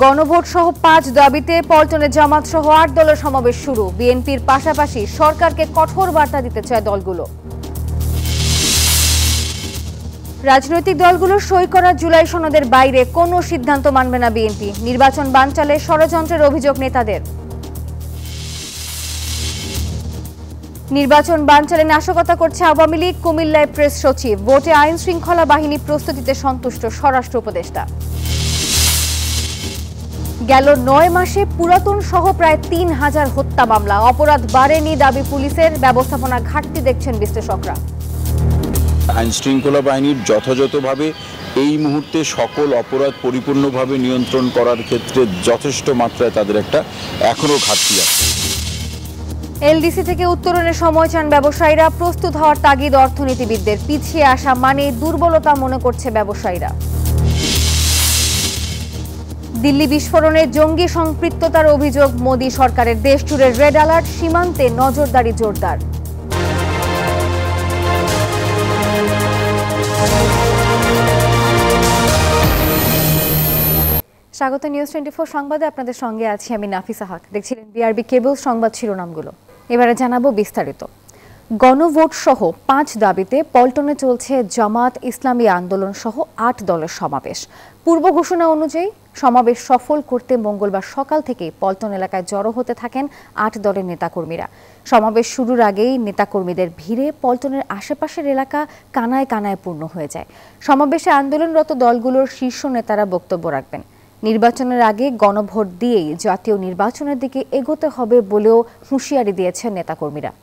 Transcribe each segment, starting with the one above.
গণভোট সহ ৫ দাবিতে পল্টনে জামাত সহ ৮ দলের সমাবেশ শুরু। বিএনপির পাশাপাশি সরকারকে কঠোর বার্তা দিতে চায় দলগুলো। রাজনৈতিক দলগুলোর সই করা জুলাই সনদের বাইরে কোনো সিদ্ধান্ত মানবে না বিএনপি। নির্বাচন বানচালে ষড়যন্ত্রের অভিযোগ নেতাদের। নির্বাচন বানচালে নাশকতা করছে আওয়ামী লীগ, কুমিল্লায় প্রেস সচিব। ভোটে আইন শৃঙ্খলা বাহিনী প্রস্তুতিতে সন্তুষ্ট স্বরাষ্ট্র উপদেষ্টা। গেল ৯ মাসে পুরাতন সহ প্রায় ৩,০০০ হত্যা মামলা। অপরাধ বাড়েনি দাবি পুলিশের, ব্যবস্থাপনা ঘাটতি দেখছেন বিশ্লেষকরা। আইন শৃঙ্খলা বাহিনীর যথাযথভাবে এই মুহূর্তে সকল অপরাধ পরিপূর্ণভাবে নিয়ন্ত্রণ করার ক্ষেত্রে যথেষ্ট মাত্রায় তাদের একটা এখনো ঘাটতি আছে। এলডিসি থেকে উত্তরণের সময় চান ব্যবসায়ীরা। প্রস্তুত হওয়ার তাগিদ অর্থনীতিবিদদের। পিছিয়ে আসা মানে দুর্বলতা মনে করছে ব্যবসায়ীরা। দিল্লি বিস্ফোরণে জঙ্গি সম্পৃক্ততার অভিযোগ মোদী সরকারের। দেশ জুড়ে রেড অ্যালার্ট, সীমান্তে নজরদারি জোরদার। স্বাগত নিউজ 24 সংবাদে, আপনাদের সঙ্গে আছি আমি নাফিসা হক। দেখছিলেন বিআরবি কেবল সংবাদ শিরোনামগুলো। এবারে জানাবো বিস্তারিত। গণভোট সহ ৫ দাবিতে পল্টনে চলছে জামাত, ইসলামী আন্দোলন সহ ৮ দলের সমাবেশ। পূর্ব ঘোষণা অনুযায়ী সমাবেশ সফল করতে মঙ্গলবার সকাল থেকে পল্টন এলাকায় জড়ো হতে থাকেন ৮ দলের নেতাকর্মীরা। সমাবেশ শুরুর আগেই নেতাকর্মীদের ভিড়ে পল্টনের আশেপাশের এলাকা কানায় কানায় পূর্ণ হয়ে যায়। সমাবেশে আন্দোলনরত দলগুলোর শীর্ষ নেতারা বক্তব্য রাখবেন। নির্বাচনের আগে গণভোট দিয়েই জাতীয় নির্বাচনের দিকে এগোতে হবে বলেও হুঁশিয়ারি দিয়েছেন নেতাকর্মীরা।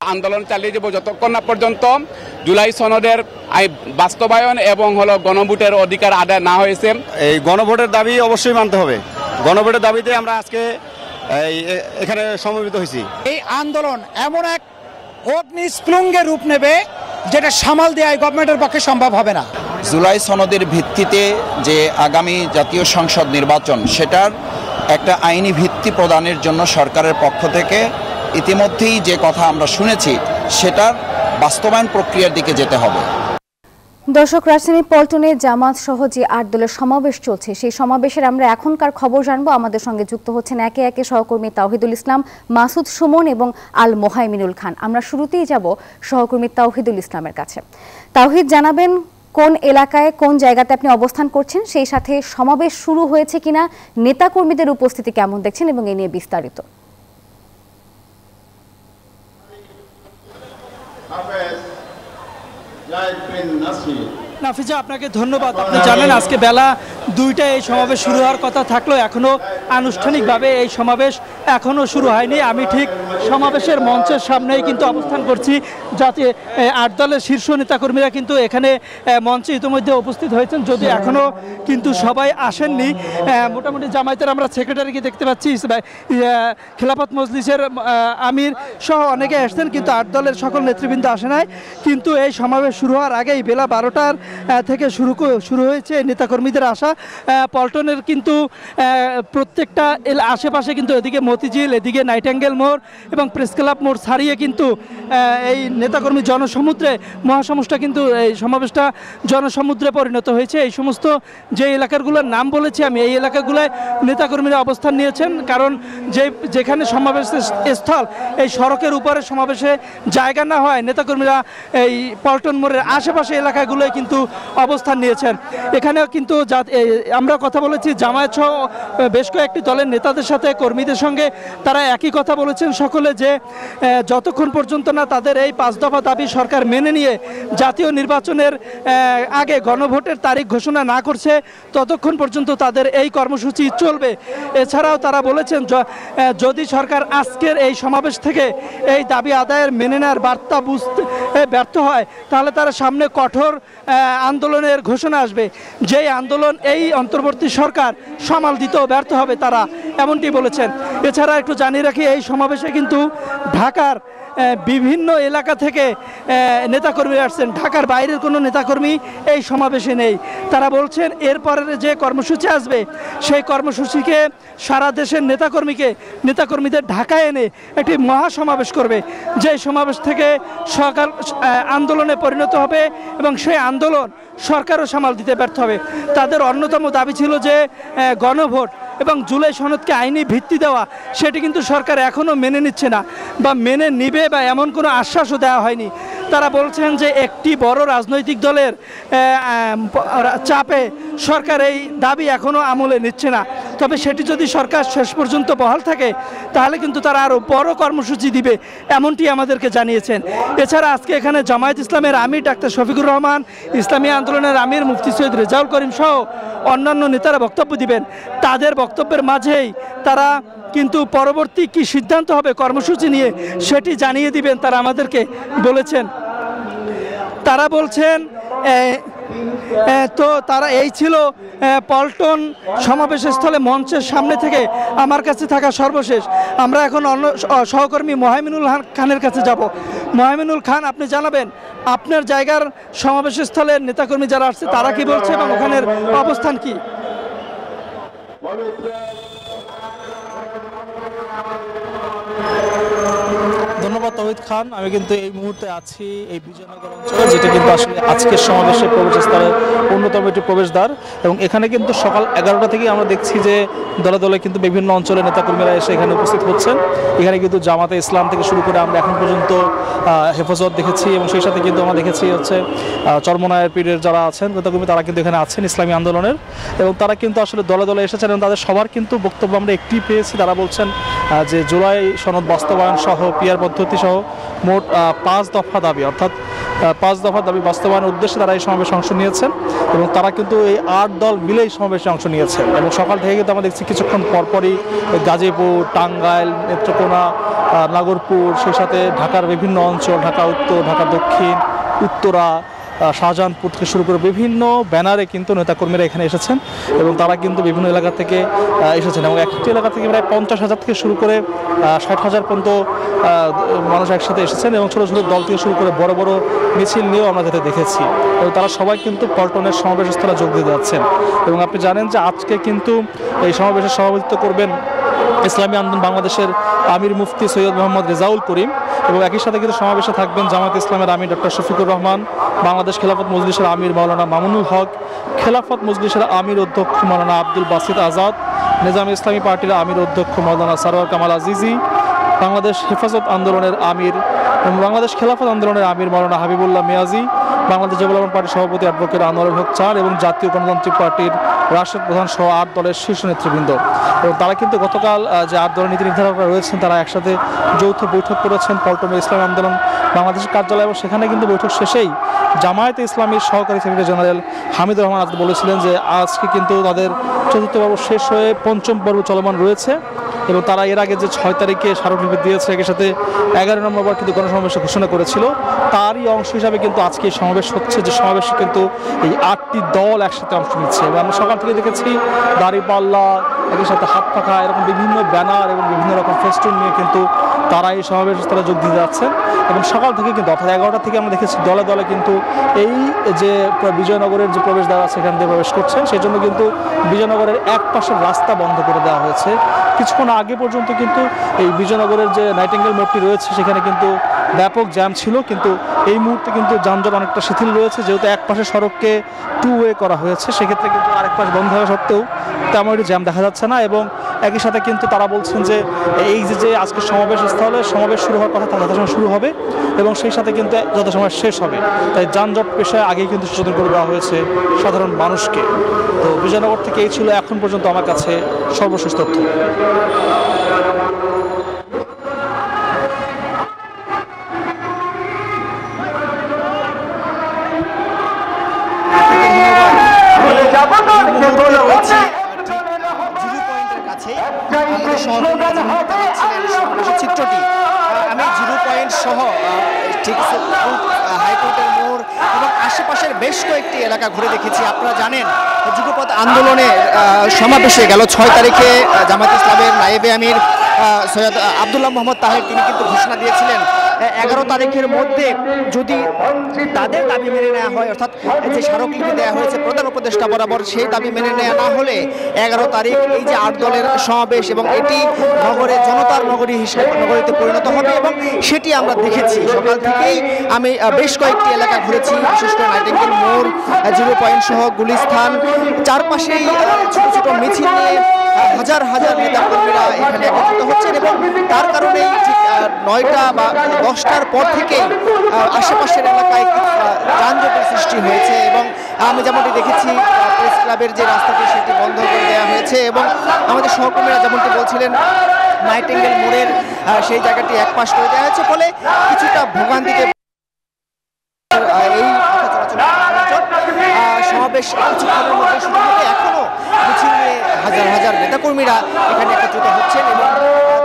আন্দোলন চালিয়ে যাব যতক্ষণ না পর্যন্ত জুলাই সনদের বাস্তবায়ন এবং গণভোটের অধিকার আদায় না হয়েছে। এই গণভোটের দাবি অবশ্যই মানতে হবে। গণভোটের দাবিতে আমরা আজকে এখানে সমবেত হয়েছি। এই আন্দোলন এমন এক অগ্নিস্ফুলিঙ্গের রূপ নেবে যেটা সামাল দেওয়া গভর্নমেন্টের পক্ষে সম্ভব হবে না। জুলাই সনদের ভিত্তিতে যে আগামী জাতীয় সংসদ নির্বাচন, সেটার একটা আইনি ভিত্তি প্রদানের জন্য সরকারের পক্ষ থেকে ইতিমধ্যেই যে কথা আমরা শুনেছি, সেটার বাস্তবায়ন প্রক্রিয়ার দিকে যেতে হবে। দর্শক, রাজধানী পল্টনে জামাত সহ যে ৮ দলের সমাবেশ চলছে, সেই সমাবেশের আমরা এখনকার খবর জানবো। আমাদের সঙ্গে যুক্ত হচ্ছেন একে একে সহকর্মী তাওহিদুল ইসলাম, মাসুদ সুমন এবং আল মোহাইমিনুল খান। আমরা শুরুতেই যাব সহকর্মী তাওহিদুল ইসলামের কাছে। তাওহিদ, জানাবেন কোন এলাকায় কোন জায়গাতে আপনি অবস্থান করছেন, সেই সাথে সমাবেশ শুরু হয়েছে কিনা, নেতাকর্মীদের উপস্থিতি কেমন দেখছেন এবং এ নিয়ে বিস্তারিত। নাফিজা, আপনাকে ধন্যবাদ। আপনি জানেন আজকে বেলা 2টায় এই সমাবেশ শুরু হওয়ার কথা থাকলেও এখনো আনুষ্ঠানিকভাবে এই সমাবেশ এখনো শুরু হয়নি। আমি ঠিক সমাবেশের মঞ্চের সামনেই কিন্তু অবস্থান করছি, যাতে ৮ দলের শীর্ষ নেতাকর্মীরা কিন্তু এখানে মঞ্চে ইতিমধ্যে উপস্থিত হয়েছেন, যদি এখনো কিন্তু সবাই আসেননি। মোটামুটি জামায়াতের আমরা সেক্রেটারিকে দেখতে পাচ্ছি, খেলাফত মজলিসের আমির সহ অনেকে আসছেন, কিন্তু ৮ দলের সকল নেতৃবৃন্দ আসে নাই। কিন্তু এই সমাবেশ শুরু হওয়ার আগেই বেলা 12টার থেকে শুরু হয়েছে নেতাকর্মীদের আসা। পল্টনের কিন্তু প্রত্যেকটা আশেপাশে কিন্তু এদিকে মতিঝিল, এদিকে নাইটেঙ্গেল মোড় এবং প্রেস ক্লাব মোড় ছাড়িয়ে কিন্তু এই নেতাকর্মী জনসমুদ্রে, মহাসমুদ্রটা কিন্তু এই সমাবেশটা জনসমুদ্রে পরিণত হয়েছে। এই সমস্ত যে এলাকাগুলোর নাম বলেছি আমি, এই এলাকাগুলোয় নেতাকর্মীরা অবস্থান নিয়েছেন, কারণ যেখানে সমাবেশের স্থল এই সড়কের উপরে সমাবেশে জায়গা না হয়, নেতাকর্মীরা এই পল্টন মোড়ের আশেপাশে এলাকাগুলোয় কিন্তু অবস্থান নিয়েছেন। এখানেও কিন্তু আমরা কথা বলেছি জামায়াত সহ বেশ কয়েকটি দলের নেতাদের সাথে, কর্মীদের সঙ্গে, তারা একই কথা বলেছেন সকলে, যে যতক্ষণ পর্যন্ত না তাদের এই 5 দফা দাবি সরকার মেনে নিয়ে জাতীয় নির্বাচনের আগে গণভোটের তারিখ ঘোষণা না করছে, ততক্ষণ পর্যন্ত তাদের এই কর্মসূচি চলবে। এছাড়াও তারা বলেছেন যদি সরকার আজকের এই সমাবেশ থেকে এই দাবি আদায়ের মেনে নেওয়ার বার্তা বুঝতে ব্যর্থ হয়, তাহলে তারা সামনে কঠোর আন্দোলনের ঘোষণা আসবে, যেই আন্দোলন এই অন্তর্বর্তী সরকার সামাল দিতেও ব্যর্থ হবে তারা, এমনটি বলেছেন। এছাড়া একটু জানিয়ে রাখি, এই সমাবেশে কিন্তু ঢাকার বিভিন্ন এলাকা থেকে নেতাকর্মীরা আসছেন। ঢাকার বাইরের কোনো নেতাকর্মী এই সমাবেশে নেই। তারা বলছেন এরপরের যে কর্মসূচি আসবে সেই কর্মসূচিকে সারা দেশের নেতাকর্মীদের ঢাকায় এনে একটি মহাসমাবেশ করবে, যে সমাবেশ থেকে সরকার আন্দোলনে পরিণত হবে এবং সেই আন্দোলন সরকারও সামাল দিতে ব্যর্থ হবে। তাদের অন্যতম দাবি ছিল যে গণভোট এবং জুলাই সনদকে আইনি ভিত্তি দেওয়া, সেটি কিন্তু সরকার এখনও মেনে নিচ্ছে না বা মেনে নিবে বা এমন কোনো আশ্বাসও দেওয়া হয়নি। তারা বলছেন যে একটি বড় রাজনৈতিক দলের চাপে সরকার এই দাবি এখনও আমলে নিচ্ছে না। তবে সেটি যদি সরকার শেষ পর্যন্ত বহাল থাকে তাহলে কিন্তু তারা আরও বড় কর্মসূচি দিবে, এমনটি আমাদেরকে জানিয়েছেন। এছাড়া আজকে এখানে জামায়াত ইসলামের আমির ডাক্তার শফিকুর রহমান, ইসলামী আন্দোলনের আমির মুফতি সৈয়দ রেজাউল করিম সহ অন্যান্য নেতারা বক্তব্য দিবেন। তাদের বক্তব্যের মাঝেই তারা কিন্তু পরবর্তী কি সিদ্ধান্ত হবে কর্মসূচি নিয়ে সেটি জানিয়ে দিবেন, তারা আমাদেরকে বলেছেন। তারা বলছেন তো তারা এই ছিল পল্টন সমাবেশস্থলে মঞ্চের সামনে থেকে আমার কাছে থাকা সর্বশেষ। আমরা এখন অন্য সহকর্মী মোহাইমিনুল খানের কাছে যাব। মোহাইমিনুল খান, আপনি জানাবেন আপনার জায়গার সমাবেশস্থলের নেতাকর্মী যারা আসছে তারা কি বলছে এবং ওখানের অবস্থান কি? ধন্যবাদ তৌহিদ খান। আমি কিন্তু এই মুহূর্তে আছি এই বিজয়নগর অঞ্চলে, যেটা কিন্তু আসলে আজকের সমাবেশের প্রবেশস্থলের অন্যতম একটি প্রবেশদ্বার। এবং এখানে কিন্তু সকাল 11টা থেকেই আমরা দেখছি যে দলে দলে কিন্তু বিভিন্ন অঞ্চলের নেতাকর্মীরা এসে এখানে উপস্থিত হচ্ছেন। এখানে কিন্তু জামাতে ইসলাম থেকে শুরু করে আমরা এখন পর্যন্ত হেফাজত দেখেছি এবং সেই সাথে কিন্তু আমরা দেখেছি হচ্ছে চরমনায়ের পীরের যারা আছেন নেতাকর্মী তারা কিন্তু এখানে আছেন ইসলামী আন্দোলনের, এবং তারা কিন্তু আসলে দলে দলে এসেছেন এবং তাদের সবার কিন্তু বক্তব্য আমরা একটি পেয়েছি। তারা বলছেন যে জুলাই সনদ বাস্তবায়ন সহ পিআর পদ্ধতি সহ মোট 5 দফা দাবি, অর্থাৎ 5 দফা দাবি বাস্তবায়নের উদ্দেশ্যে তারা এই সমাবেশে অংশ নিয়েছেন এবং তারা কিন্তু এই 8 দল মিলে এই সমাবেশে অংশ নিয়েছেন। এবং সকাল থেকে কিন্তু আমরা দেখছি কিছুক্ষণ পরপরই গাজীপুর, টাঙ্গাইল, নেত্রকোনা, নাগরপুর, সেই সাথে ঢাকার বিভিন্ন অঞ্চল, ঢাকা উত্তর, ঢাকা দক্ষিণ, উত্তরা, শাহজাহানপুর থেকে শুরু করে বিভিন্ন ব্যানারে কিন্তু নেতাকর্মীরা এখানে এসেছেন এবং তারা কিন্তু বিভিন্ন এলাকা থেকে এসেছেন এবং একটি এলাকা থেকে প্রায় 50,000 থেকে শুরু করে 60,000 পর্যন্ত মানুষ একসাথে এসেছেন এবং ছোটো ছোটো দল থেকে শুরু করে বড় বড় মিছিল নিয়েও আমরা যেতে দেখেছি এবং তারা সবাই কিন্তু পল্টনের সমাবেশস্থলে যোগ দিতে যাচ্ছেন। এবং আপনি জানেন যে আজকে কিন্তু এই সমাবেশের সভাপতিত্ব করবেন ইসলামী আন্দোলন বাংলাদেশের আমির মুফতি সৈয়দ মোহাম্মদ রেজাউল করিম এবং একই সাথে কিন্তু সমাবেশে থাকবেন জামায়াত ইসলামের আমির ডক্টর শফিকুর রহমান, বাংলাদেশ খেলাফত মজলিসের আমির মাওলানা মামুনুল হক, খেলাফত মজলিসের আমির অধ্যক্ষ মাওলানা আব্দুল বাসিত আজাদ, নিজামী ইসলামী পার্টির আমির অধ্যক্ষ মাওলানা সারোয়ার কামাল আজিজি, বাংলাদেশ হেফাজত আন্দোলনের আমির এবং বাংলাদেশ খেলাফত আন্দোলনের আমির মাওলানা হাবিবুল্লাহ মিয়াজি, বাংলাদেশ ডেভেলপমেন্ট পার্টির সভাপতি অ্যাডভোকেট আনোয়ারুল হক চার এবং জাতীয় গণতান্ত্রিক পার্টির রাষ্ট্রের প্রধান সহ 8 দলের শীর্ষ নেতৃবৃন্দ। এবং তারা কিন্তু গতকাল যে 8 দলের নীতি নির্ধারকরা রয়েছেন তারা একসাথে যৌথ বৈঠক করেছেন পল্টনের ইসলামী আন্দোলন বাংলাদেশের কার্যালয় এবং সেখানে কিন্তু বৈঠক শেষেই জামায়াতে ইসলামীর সহকারী সেক্রেটারি জেনারেল হামিদুর রহমান আজাদ বলেছিলেন যে আজকে কিন্তু তাদের 4র্থ পর্ব শেষ হয়ে 5ম পর্ব চলমান রয়েছে এবং তারা এর আগে যে 6 তারিখে স্মারকলিপি দিয়েছে এর সাথে 11 নম্বর কিন্তু গণসমাবেশে ঘোষণা করেছিল, তারই অংশ হিসাবে কিন্তু আজকে এই সমাবেশ হচ্ছে, যে সমাবেশে কিন্তু এই 8টি দল একসাথে অংশ নিচ্ছে। এবং আমরা সকাল থেকে দেখেছি দাঁড়িপাল্লা, একই সাথে হাত পাখা, এরকম বিভিন্ন ব্যানার এবং বিভিন্ন রকম ফেস্টুন নিয়ে কিন্তু তারা এই সমাবেশে যোগ দিতে যাচ্ছেন। এবং সকাল থেকে কিন্তু অর্থাৎ 11টা থেকে আমরা দেখেছি দলে দলে কিন্তু এই যে বিজয়নগরের যে প্রবেশদ্বার আছে সেখান দিয়ে প্রবেশ করছেন। সেই জন্য কিন্তু বিজয়নগরের এক পাশের রাস্তা বন্ধ করে দেওয়া হয়েছে। কিছুক্ষণ আগে পর্যন্ত কিন্তু এই বিজয়নগরের যে নাইটিঙ্গেল মোড়টি রয়েছে সেখানে কিন্তু ব্যাপক জ্যাম ছিল, কিন্তু এই মুহূর্তে কিন্তু যানজট অনেকটা শিথিল রয়েছে, যেহেতু এক পাশে সড়ককে 2 ওয়ে করা হয়েছে, সেক্ষেত্রে কিন্তু আরেক পাশ বন্ধ হওয়া সত্ত্বেও তেমন একটি জ্যাম দেখা যাচ্ছে না। এবং একই সাথে কিন্তু তারা বলছেন যে এই যে আজকে সমাবেশ স্থলে সমাবেশ শুরু হওয়ার কথা যথাসময় শুরু হবে এবং সেই সাথে কিন্তু যথাসময় শেষ হবে, তাই যানজট পেশায় আগেই কিন্তু সচেতন করে দেওয়া হয়েছে সাধারণ মানুষকে। তো বিজয়নগর থেকে এই ছিল এখন পর্যন্ত আমার কাছে সর্বশেষ তথ্য। চিত্রটি আমি 0 পয়েন্ট সহ ঠিক হাইকোর্টের মোড় এবং আশেপাশের বেশ কয়েকটি এলাকা ঘুরে দেখেছি। আপনারা জানেন যুগপৎ আন্দোলনে সমাবেশে গেল 6 তারিখে জামায়াত ইসলামের নায়েবে আমির সৈয়দ আব্দুল্লাহ মোহাম্মদ তাহের তিনি কিন্তু ঘোষণা দিয়েছিলেন 11 তারিখের মধ্যে যদি তাদের দাবি মেনে নেওয়া হয়, অর্থাৎ যে স্মারকলিপি দেওয়া হয়েছে প্রধান উপদেষ্টা বরাবর, সেই দাবি মেনে নেওয়া না হলে 11 তারিখ এই যে 8 দলের সমাবেশ এবং এটি নগরে জনতার নগরী হিসেবে নগরীতে পরিণত হবে এবং সেটি আমরা দেখেছি। সকাল থেকেই আমি বেশ কয়েকটি এলাকা ঘুরেছি, বিশেষ করে নাইটিঙ্গেল মোড়, 0 পয়েন্ট সহ গুলিস্তান, চারপাশেই ছোট ছোট মিছিল নিয়ে হাজার হাজার নেতাকর্মীরা এখানে একত্রিত হচ্ছেন এবং তার কারণেই ঠিক 9টা বা 10টার পর থেকেই আশেপাশের এলাকায় যানজটের সৃষ্টি হয়েছে এবং আমি যেমনটি দেখেছি প্রেস ক্লাবের যে রাস্তাটি সেটি বন্ধ করে দেওয়া হয়েছে এবং আমাদের সহকর্মীরা যেমনটি বলছিলেন নাইটিঙ্গেল মোড়ের সেই জায়গাটি একপাশ করে দেওয়া হয়েছে, ফলে কিছুটা ভোগান্তিতে এই সমাবেশ কিছুক্ষণের মধ্যে শুরু হবে। এখনো মিছিল নিয়ে হাজার হাজার নেতাকর্মীরা এখানে একত্রিত হচ্ছেন এবং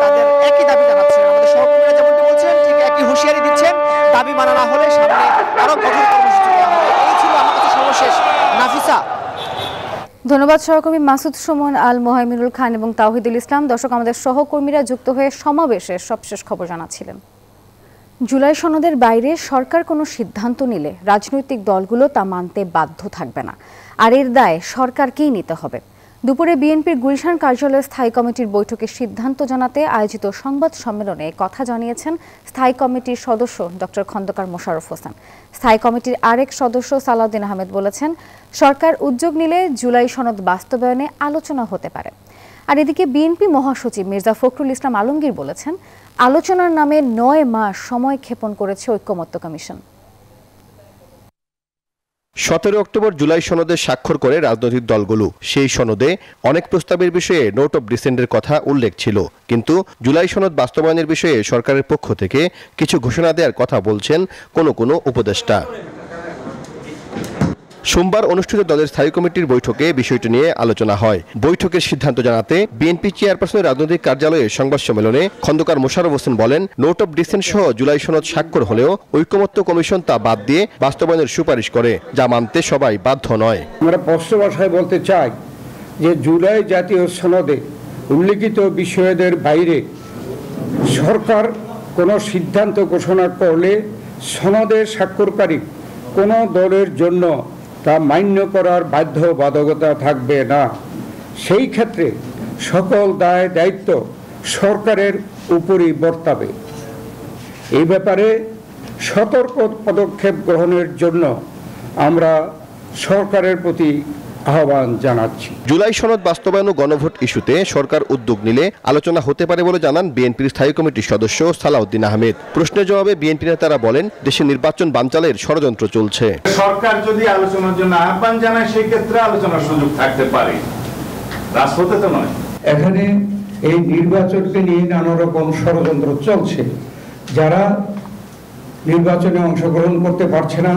তাদের একই দাবি জানাচ্ছেন। আমাদের সহকর্মীরা যেমনটি বলছেন ঠিক একই হুঁশিয়ারি দিচ্ছেন, দাবি মানা না হলে সামনে আরো কঠোর কর্মসূচি দেওয়া হবে। এই ছিল আমার কাছে সর্বশেষ। নাফিসা। ধন্যবাদ সহকর্মী মাসুদ সুমন, আল মোহাইমিনুল খান এবং তাওহিদুল ইসলাম। দর্শক, আমাদের সহকর্মীরা যুক্ত হয়ে সমাবেশের সবশেষ খবর জানাচ্ছিলেন। জুলাই সনদের বাইরে সরকার কোনো সিদ্ধান্ত নিলে রাজনৈতিক দলগুলো তা মানতে বাধ্য থাকবে না, আর এর দায় সরকারকেই নিতে হবে। দুপুরে বিএনপির গুলশান কার্যালয়ে স্থায়ী কমিটির বৈঠকে সিদ্ধান্ত জানাতে আয়োজিত সংবাদ সম্মেলনে কথা জানিয়েছেন স্থায়ী কমিটির সদস্য ডক্টর খন্দকার মোশাররফ হোসেন। স্থায়ী কমিটির আরেক সদস্য সালাউদ্দিন আহমেদ বলেছেন, সরকার উদ্যোগ নিলে জুলাই সনদ বাস্তবায়নে আলোচনা হতে পারে। আর এদিকে বিএনপি মহাসচিব মির্জা ফখরুল ইসলাম আলমগীর বলেছেন, আলোচনার নামে 9 মাস সময় ক্ষেপণ করেছে ঐকমত্য কমিশন। 17 অক্টোবর জুলাই সনদে স্বাক্ষর করে রাজনৈতিক দলগুলো। সেই সনদে অনেক প্রস্তাবের বিষয়ে নোট অফ ডিসেন্টের কথা উল্লেখ ছিল, কিন্তু জুলাই সনদ বাস্তবায়নের বিষয়ে সরকারের পক্ষ থেকে কিছু ঘোষণা দেওয়ার কথা বলছেন কোনো উপদেষ্টা। সোমবার অনুষ্ঠিত দলের স্থায়ী কমিটির বৈঠকে বিষয়টি নিয়ে আলোচনা হয়। বৈঠকের সিদ্ধান্ত জানাতে বিএনপি চেয়ারপারসনের রাজনৈতিক কার্যালয়ে সংবাদ সম্মেলনে খন্দকার মোশাররফ হোসেন বলেন, নোট অফ ডিসেন্ট সহ জুলাই সনদ স্বাক্ষর হলেও ঐকমত্য কমিশন তা বাদ দিয়ে বাস্তবায়নের সুপারিশ করে, যা মানতে সবাই বাধ্য নয়। আমরা স্পষ্ট ভাষায় বলতে চাই যে জুলাই জাতীয় সনদে উল্লিখিত বিষয়দের বাইরে সরকার কোনো সিদ্ধান্ত ঘোষণা করলে সনদে স্বাক্ষরকারী কোনো দলের জন্য তা মান্য করার বাধ্যবাধকতা থাকবে না। সেই ক্ষেত্রে সকল দায় দায়িত্ব সরকারের উপরই বর্তাবে। এই ব্যাপারে সতর্ক পদক্ষেপ গ্রহণের জন্য আমরা সরকারের প্রতি আহ্বান জানাচ্ছি। জুলাই সনদ বাস্তবায়ন ও গণভোট ইস্যুতে সরকার উদ্যোগ নিলে আলোচনা হতে পারে বলে জানান বিএনপির স্থায়ী কমিটির সদস্য সালাউদ্দিন আহমেদ। প্রশ্নের জবাবে বিএনপি নেতারা বলেন, দেশে নির্বাচন বানচালের ষড়যন্ত্র চলছে। সরকার যদি আলোচনার জন্য আহ্বান জানায় সেই ক্ষেত্রে আলোচনার সুযোগ থাকতে পারে, রাজপথে তো নয়। এখানে এই নির্বাচনকে নিয়ে নানা রকম ষড়যন্ত্র চলছে। যারা নির্বাচনে অংশগ্রহণ করতে পারছে না,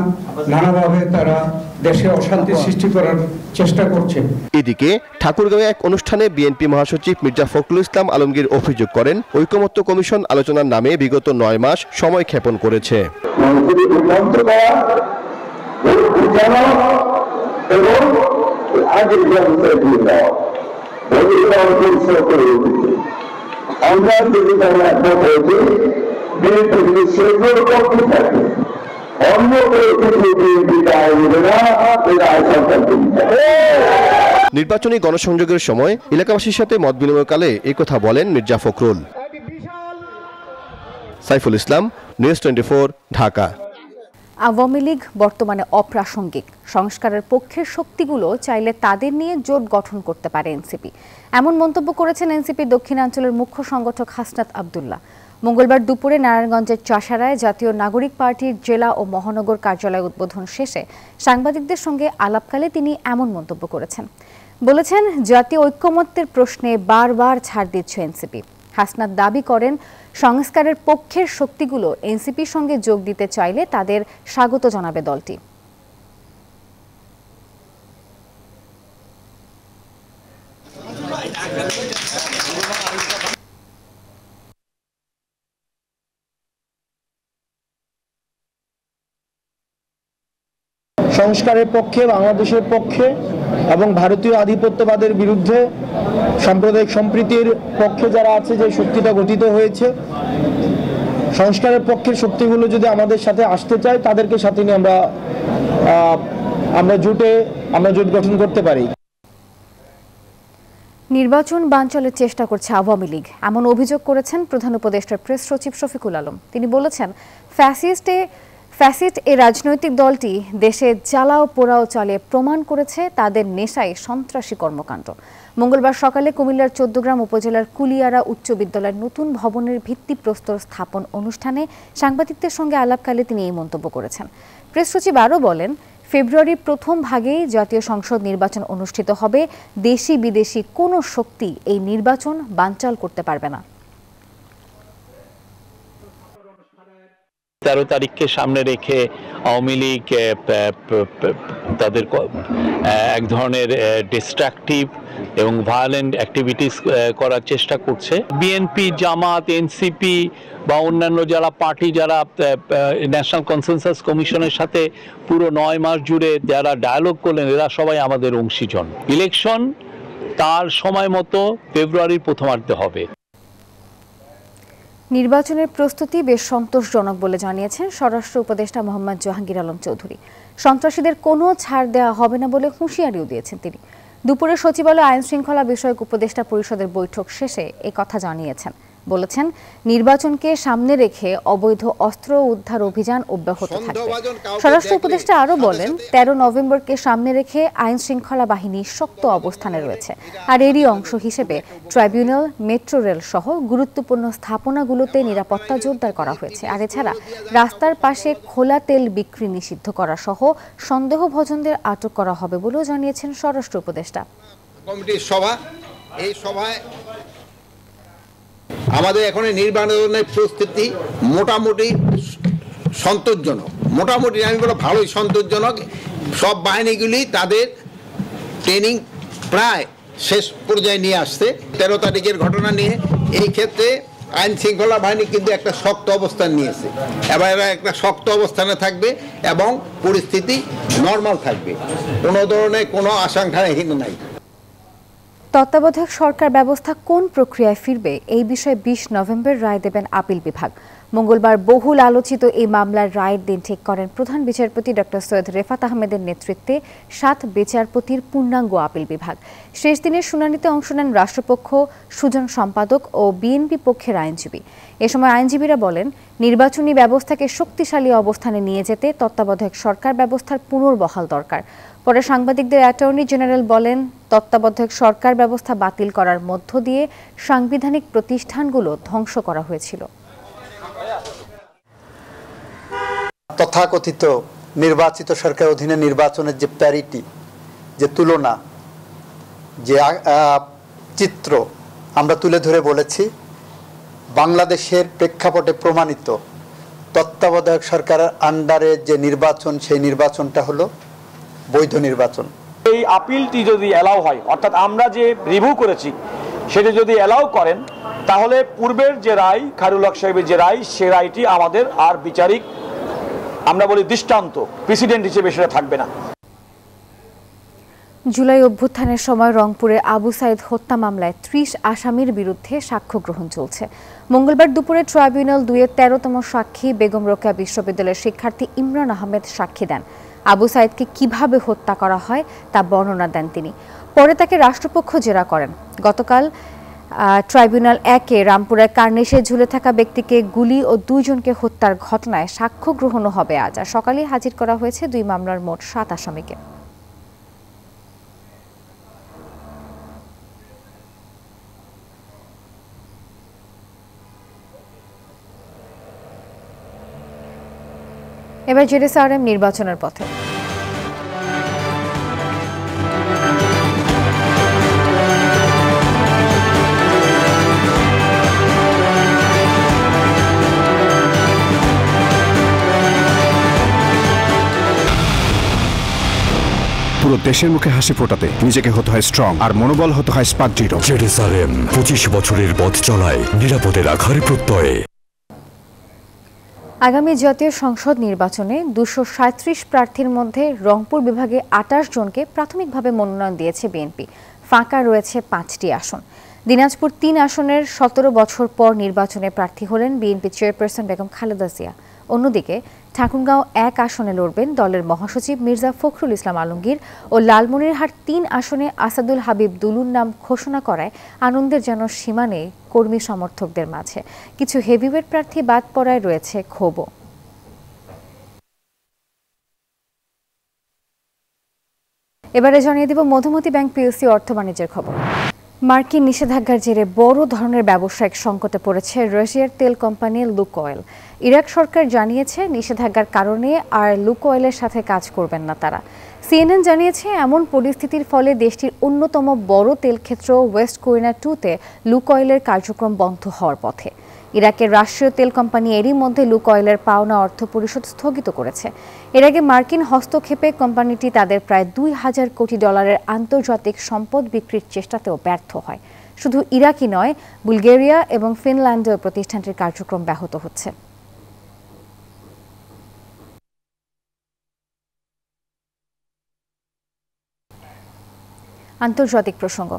নানাভাবে তারা দেশে অশান্তি সৃষ্টি করার চেষ্টা করছে। এদিকে ঠাকুরগাঁওয়ে এক অনুষ্ঠানে বিএনপি মহাসচিব মির্জা ফখরুল ইসলাম আলমগীর অভিযোগ করেন, ঐকমত্য কমিশন আলোচনার নামে বিগত 9 মাস সময় ক্ষেপণ করেছে। নির্বাচনী গণসংযোগের সময় এলাকাবাসীর সাথে মত বিনিময়কালে একথা বলেন মির্জা ফখরুল। সাইফুল ইসলাম, নিউজ 24, ঢাকা। আওয়ামী লীগ বর্তমানে অপ্রাসঙ্গিক, সংস্কারের পক্ষের শক্তিগুলো চাইলে তাদের নিয়ে জোট গঠন করতে পারে এনসিপি, এমন মন্তব্য করেছেন এনসিপির দক্ষিণাঞ্চলের মুখ্য সংগঠক হাসনাত আব্দুল্লাহ। মঙ্গলবার দুপুরে নারায়ণগঞ্জের চাষারায় জাতীয় নাগরিক পার্টির জেলা ও মহানগর কার্যালয় উদ্বোধন শেষে সাংবাদিকদের সঙ্গে আলাপকালে তিনি এমন মন্তব্য করেছেন। বলেছেন, জাতীয় ঐক্যমত্যের প্রশ্নে বারবার ছাড় দিচ্ছে এনসিপি। হাসনাত দাবি করেন, সংস্কারের পক্ষের শক্তিগুলো এনসিপির সঙ্গে যোগ দিতে চাইলে তাদের স্বাগত জানাবে দলটি। সংস্কারের পক্ষে, বাংলাদেশের পক্ষে এবং ভারতীয় আধিপত্যবাদের বিরুদ্ধে সাম্প্রদায়িক সম্প্রীতির পক্ষে যারা আছে যে শক্তিটা গঠিত হয়েছে, সংস্কারের পক্ষের শক্তিগুলো যদি আমাদের সাথে আসতে চায় তাদেরকে সাথে নিয়ে আমরা জোট গঠন করতে পারি। নির্বাচন বানচালের চেষ্টা করছে আওয়ামী লীগ, এমন অভিযোগ করেছেন প্রধান উপদেষ্টার প্রেস সচিব শফিকুল আলম। তিনি বলেছেন, ফ্যাসিস্ট এই রাজনৈতিক দলটি দেশে জ্বালাও পোড়াও চালিয়ে প্রমাণ করেছে তাদের নেশায় সন্ত্রাসী কর্মকাণ্ড। মঙ্গলবার সকালে কুমিল্লার 14 গ্রাম উপজেলার কুলিয়ারা উচ্চ বিদ্যালয়ের নতুন ভবনের ভিত্তিপ্রস্তর স্থাপন অনুষ্ঠানে সাংবাদিকদের সঙ্গে আলাপকালে তিনি এই মন্তব্য করেছেন। প্রেস সচিব আরও বলেন, ফেব্রুয়ারির প্রথম ভাগেই জাতীয় সংসদ নির্বাচন অনুষ্ঠিত হবে। দেশি বিদেশি কোনো শক্তি এই নির্বাচন বানচাল করতে পারবে না। 13 তারিখকে সামনে রেখে আওয়ামী লীগ তাদের এক ধরনের ডিস্ট্রাকটিভ এবং ভায়োলেন্ট অ্যাক্টিভিটিস করার চেষ্টা করছে। বিএনপি, জামাত, এনসিপি বা অন্যান্য যারা পার্টি যারা ন্যাশনাল কনসেনসাস কমিশনের সাথে পুরো 9 মাস জুড়ে যারা ডায়ালগ করলেন, এরা সবাই আমাদের অংশীজন। ইলেকশন তার সময় মতো ফেব্রুয়ারির প্রথমার্ধে হবে। নির্বাচনের প্রস্তুতি বেশ সন্তোষজনক বলে জানিয়েছেন স্বরাষ্ট্র উপদেষ্টা মোহাম্মদ জাহাঙ্গীর আলম চৌধুরী। সন্ত্রাসীদের কোনো ছাড় দেওয়া হবে না বলে হুঁশিয়ারিও দিয়েছেন তিনি। দুপুরে সচিবালয় আইন শৃঙ্খলা বিষয়ক উপদেষ্টা পরিষদের বৈঠক শেষে কথা জানিয়েছেন। বলেছেন, নির্বাচনকে সামনে রেখে অবৈধ অস্ত্র উদ্ধার অভিযান অব্যাহত থাকবে। স্বরাষ্ট্র উপদেষ্টা আরও বলেন, 13 নভেম্বরকে সামনে রেখে আইন শৃঙ্খলা বাহিনী শক্ত অবস্থানে রয়েছে। আর এরই অংশ হিসেবে ট্রাইব্যুনাল, মেট্রো রেল সহ গুরুত্বপূর্ণ স্থাপনাগুলোতে নিরাপত্তা জোরদার করা হয়েছে। আর এছাড়া রাস্তার পাশে খোলা তেল বিক্রি নিষিদ্ধ করা সহ সন্দেহভাজনদের আটক করা হবে বলেও জানিয়েছেন স্বরাষ্ট্র উপদেষ্টা। কমিটির সভা, এই সভায় আমাদের এখন নির্বাচনের প্রস্তুতি মোটামুটি সন্তোষজনক। মোটামুটি আমি বলবো ভালোই সন্তোষজনক। সব বাহিনীগুলি তাদের ট্রেনিং প্রায় শেষ পর্যায়ে নিয়ে আসছে। 13 তারিখের ঘটনা নিয়ে এই ক্ষেত্রে আইন শৃঙ্খলা বাহিনী কিন্তু একটা শক্ত অবস্থান নিয়েছে। এবার এরা একটা শক্ত অবস্থানে থাকবে এবং পরিস্থিতি নর্মাল থাকবে, কোনো ধরনের কোনো আশঙ্কাহীন নাই। তত্ত্বাবধায়ক সরকার ব্যবস্থা কোন প্রক্রিয়ায় ফিরবে এই বিষয়ে 20 নভেম্বর রায় দেবেন আপিল বিভাগ। মঙ্গলবার বহুল আলোচিত এই মামলার রায়ের দিন ঠিক করেন প্রধান বিচারপতি ডক্টর সৈয়দ রেফাত আহমেদের নেতৃত্বে 7 বিচারপতির পূর্ণাঙ্গ আপিল বিভাগ। শেষ দিনের শুনানিতে অংশ নেন রাষ্ট্রপক্ষ, সুজন সম্পাদক ও বিএনপি পক্ষের আইনজীবী। এ সময় আইনজীবীরা বলেন, নির্বাচনী ব্যবস্থাকে শক্তিশালী অবস্থানে নিয়ে যেতে তত্ত্বাবধায়ক সরকার ব্যবস্থার পুনর্বহাল দরকার। পরে সাংবাদিকদের অ্যাটর্নি জেনারেল বলেন, তত্ত্বাবধায়ক সরকার ব্যবস্থা বাতিল করার মধ্য দিয়ে সাংবিধানিক প্রতিষ্ঠানগুলো ধ্বংস করা হয়েছিল। তথাকথিত নির্বাচিত সরকারের অধীনে নির্বাচনের যে প্যারিটি, যে তুলনা, যে চিত্র আমরা তুলে ধরে বলেছি, বাংলাদেশের প্রেক্ষাপটে প্রমাণিত তত্ত্বাবধায়ক সরকারের আন্ডারে যে নির্বাচন, সেই নির্বাচনটা হলো বৈধ নির্বাচন। এই আপিলটি যদি অ্যালাউ হয়, অর্থাৎ আমরা যে রিভিউ করেছি সেটা যদি অ্যালাউ করেন, তাহলে পূর্বের যে রায়, খায়রুল হক সাহেবের যে রায়, সে রায়টি আমাদের আর বিচারিক, আমরা বলি দৃষ্টান্ত, প্রেসিডেন্ট হিসেবে সেটা থাকবে না। জুলাই অভ্যুত্থানের সময় রংপুরে আবু সাইদ হত্যা মামলায় 30 আসামির বিরুদ্ধে সাক্ষ্য গ্রহণ চলছে। মঙ্গলবার দুপুরে ট্রাইব্যুনাল 2-এর 13তম সাক্ষী বেগম রোকেয়া বিশ্ববিদ্যালয়ের শিক্ষার্থী ইমরান আহমেদ সাক্ষী দেন। আবু সাইদকে কিভাবে হত্যা করা হয় তা বর্ণনা দেন তিনি। পরে তাকে রাষ্ট্রপক্ষ জেরা করেন। গতকাল ট্রাইব্যুনাল 1-এ রামপুরার কার্নিশে ঝুলে থাকা ব্যক্তিকে গুলি ও 2 জনকে হত্যার ঘটনায় সাক্ষ্য গ্রহণও হবে আজ। আর সকালে হাজির করা হয়েছে 2 মামলার মোট 7 আসামিকে। এবার জেরুসালেম নির্বাচনের পথে। পুরো দেশের মুখে হাসি ফোটাতে নিজেকে হতে হয় স্ট্রং, আর মনোবল হতে হয় স্পার্ক জিরো। জেরুসালেম 25 বছরের পথ চলায় নিরাপদে রাখার প্রত্যয়ে। আগামী জাতীয় সংসদ নির্বাচনে 237 প্রার্থীর মধ্যে রংপুর বিভাগে 28 জনকে প্রাথমিকভাবে মনোনয়ন দিয়েছে বিএনপি। ফাঁকা রয়েছে 5টি আসন। দিনাজপুর 3 আসনের 17 বছর পর নির্বাচনে প্রার্থী হলেন বিএনপি চেয়ারপারসন বেগম খালেদা জিয়া। অন্যদিকে ঠাকুরগাঁও 1 আসনে লড়বেন দলের মহাসচিব মির্জা ফখরুল ইসলাম আলমগীর ও লালমনিরহাট 3 আসনে আসাদুল হাবিব দুলুর নাম ঘোষণা করায় আনন্দের যেন সীমা নেই কর্মী সমর্থকদের মাঝে। কিছু হেভিওয়েট প্রার্থী বাদ পড়ায় রয়েছে ক্ষোভও। এবারে জানিয়ে দিব মধুমতি ব্যাংক পিএলসি অর্থ বাণিজ্যের খবর। মার্কিন নিষেধাজ্ঞার জেরে বড় ধরনের ব্যবসায়িক সংকটে পড়েছে রাশিয়ার তেল কোম্পানি লুকোয়েল। ইরাক সরকার জানিয়েছে নিষেধাজ্ঞার কারণে আর লুকোয়েলের সাথে কাজ করবেন না তারা। সিএনএন জানিয়েছে এমন পরিস্থিতির ফলে দেশটির অন্যতম বড় তেলক্ষেত্র ওয়েস্ট কোরিনা 2-তে লুকোয়েলের কার্যক্রম বন্ধ হওয়ার পথে। ইরাকের রাষ্ট্রীয় তেল কোম্পানি এরই মধ্যে লুকোয়েলের পাওনা অর্থ পরিশোধ স্থগিত করেছে। এর আগে মার্কিন হস্তক্ষেপে কোম্পানিটি তাদের প্রায় $2000 কোটি আন্তর্জাতিক সম্পদ বিক্রির চেষ্টাতেও ব্যর্থ হয়। শুধু ইরাকই নয়, বুলগেরিয়া এবং ফিনল্যান্ডেও প্রতিষ্ঠানটির কার্যক্রম ব্যাহত হচ্ছে। আন্তর্জাতিক প্রসঙ্গ।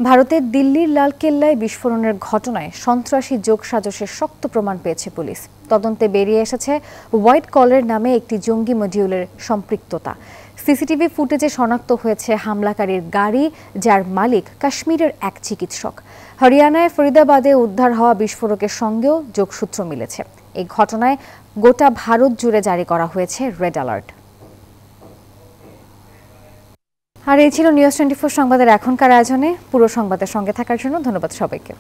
ভারতের দিল্লির লালকেল্লায় বিস্ফোরণের ঘটনায় সন্ত্রাসী যোগসাজশের শক্ত প্রমাণ পেয়েছে পুলিশ। তদন্তে বেরিয়ে এসেছে হোয়াইট কলার নামে একটি জঙ্গি মডিউলের সম্পৃক্ততা। সিসিটিভি ফুটেজে শনাক্ত হয়েছে হামলাকারীর গাড়ি, যার মালিক কাশ্মীরের এক চিকিৎসক। হরিয়ানায় ফরিদাবাদে উদ্ধার হওয়া বিস্ফোরকের সঙ্গেও যোগসূত্র মিলেছে। এই ঘটনায় গোটা ভারত জুড়ে জারি করা হয়েছে রেড অ্যালার্ট। আর এই ছিল নিউজ 24 সংবাদের এখনকার আয়োজনে। পুরো সংবাদের সঙ্গে থাকার জন্য ধন্যবাদ সবাইকে।